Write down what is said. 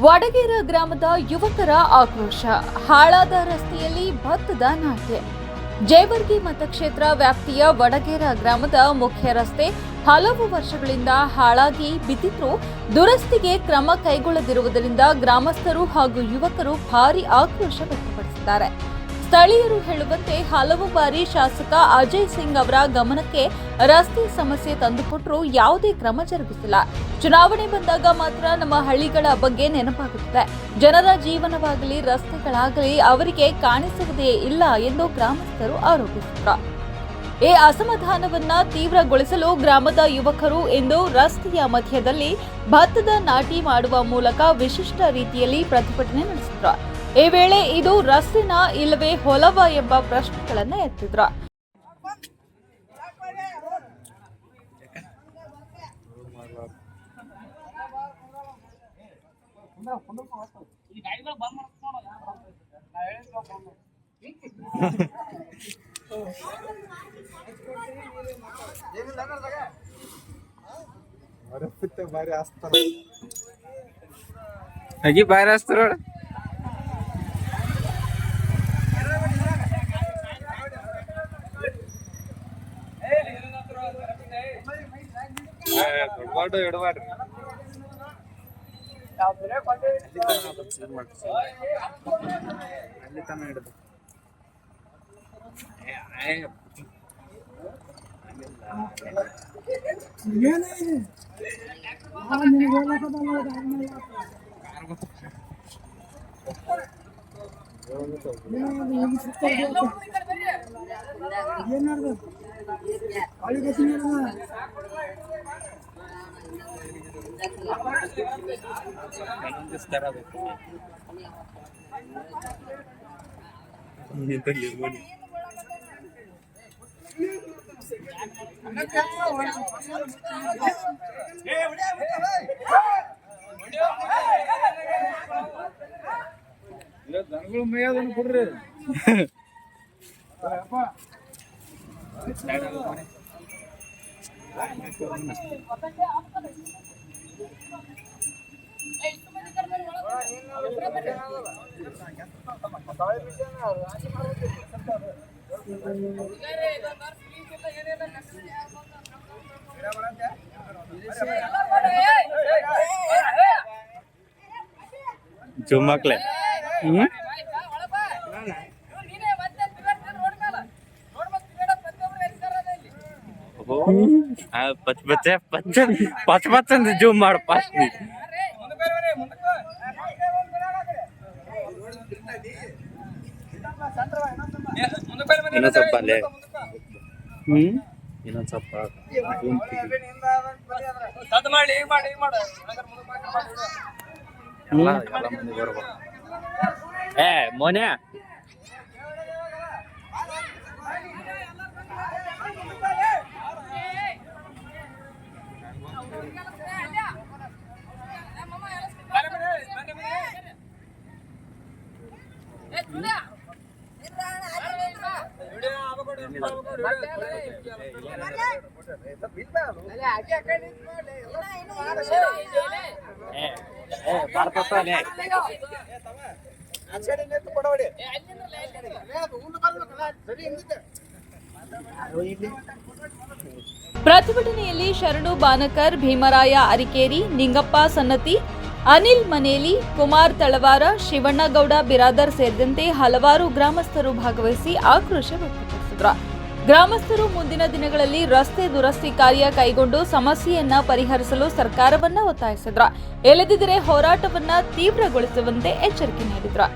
ವಡಗೇರ ಗ್ರಾಮದ ಯುವಕರ ಆಕ್ರೋಶ. ಹಾಳಾದ ರಸ್ತೆಯಲ್ಲಿ ಭತ್ತದ ನಾಟಿ. ಜೇವರ್ಗಿ ಮತಕ್ಷೇತ್ರ ವ್ಯಾಪ್ತಿಯ ವಡಗೇರ ಗ್ರಾಮದ ಮುಖ್ಯ ರಸ್ತೆ ಹಲವು ವರ್ಷಗಳಿಂದ ಹಾಳಾಗಿ ಬಿದ್ದಿದ್ರೂ ದುರಸ್ತಿಗೆ ಕ್ರಮ ಕೈಗೊಳ್ಳದಿರುವುದರಿಂದ ಗ್ರಾಮಸ್ಥರು ಹಾಗೂ ಯುವಕರು ಭಾರೀ ಆಕ್ರೋಶ ವ್ಯಕ್ತಪಡಿಸಿದ್ದಾರೆ. ಸ್ಥಳೀಯರು ಹೇಳುವಂತೆ ಹಲವು ಬಾರಿ ಶಾಸಕ ಅಜಯ್ ಸಿಂಗ್ ಅವರ ಗಮನಕ್ಕೆ ರಸ್ತೆ ಸಮಸ್ಯೆ ತಂದುಕೊಟ್ಟರೂ ಯಾವುದೇ ಕ್ರಮ ಜರುಗಿಸಿಲ್ಲ. ಚುನಾವಣೆ ಬಂದಾಗ ಮಾತ್ರ ನಮ್ಮ ಹಳ್ಳಿಗಳ ಬಗ್ಗೆ ನೆನಪಾಗುತ್ತದೆ. ಜನರ ಜೀವನವಾಗಲಿ ರಸ್ತೆಗಳಾಗಲಿ ಅವರಿಗೆ ಕಾಣಿಸುವುದೇ ಇಲ್ಲ ಎಂದು ಗ್ರಾಮಸ್ಥರು ಆರೋಪಿಸಿದರು. ಈ ಅಸಮಾಧಾನವನ್ನ ತೀವ್ರಗೊಳಿಸಲು ಗ್ರಾಮದ ಯುವಕರು ಇಂದು ರಸ್ತೆಯ ಮಧ್ಯದಲ್ಲಿ ಭತ್ತದ ನಾಟಿ ಮಾಡುವ ಮೂಲಕ ವಿಶಿಷ್ಟ ರೀತಿಯಲ್ಲಿ ಪ್ರತಿಭಟನೆ ನಡೆಸಿದ್ರು. ಈ ವೇಳೆ ಇದು ರಸ್ತೆನ ಇಲ್ಲವೇ ಹೊಲವ ಎಂಬ ಪ್ರಶ್ನೆಗಳನ್ನ ಎತ್ತಿದ್ರು. ಬಾರಿ ಹಸ್ತಾರ ಇಡಬಾರ್ರಿ. ಅಲ್ಲಿ ತನ ಹಿಡಿದು ದನಗಳು ಮೇಯೋದನ್ನು ಕೊಡ್ರಿ. ಜುಮ್ಮಕ್ಲೆ ಪಚ ಜೂಮ್ ಮಾಡು ಫಸ್ಟ್. ಇನ್ನೊಂದ್ ಸ್ವಲ್ಪ ಅಲ್ಲೇ ಇನ್ನೊಂದ್ ಸ್ವಲ್ಪ ಏ ಮೋನೆ ಪ್ರತಿಭಟನೆಯಲ್ಲಿ ಶರಣು ಬಾನಕರ್, ಭೀಮರಾಯ ಅರಿಕೇರಿ, ನಿಂಗಪ್ಪ ಸನ್ನತಿ, ಅನಿಲ್ ಮನೇಲಿ, ಕುಮಾರ್ ತಳವಾರ, ಶಿವಣ್ಣಗೌಡ ಬಿರಾದರ್ ಸೇರಿದಂತೆ ಹಲವಾರು ಗ್ರಾಮಸ್ಥರು ಭಾಗವಹಿಸಿ ಆಕ್ರೋಶ ವ್ಯಕ್ತಪಡಿಸಿದರು. ಗ್ರಾಮಸ್ಥರು ಮುಂದಿನ ದಿನಗಳಲ್ಲಿ ರಸ್ತೆ ದುರಸ್ತಿ ಕಾರ್ಯ ಕೈಗೊಂಡು ಸಮಸ್ಯೆಯನ್ನ ಪರಿಹರಿಸಲು ಸರ್ಕಾರವನ್ನ ಒತ್ತಾಯಿಸಿದ್ರು. ಇಲ್ಲದಿದ್ದರೆ ಹೋರಾಟವನ್ನ ತೀವ್ರಗೊಳಿಸುವಂತೆ ಎಚ್ಚರಿಕೆ ನೀಡಿದ್ರು.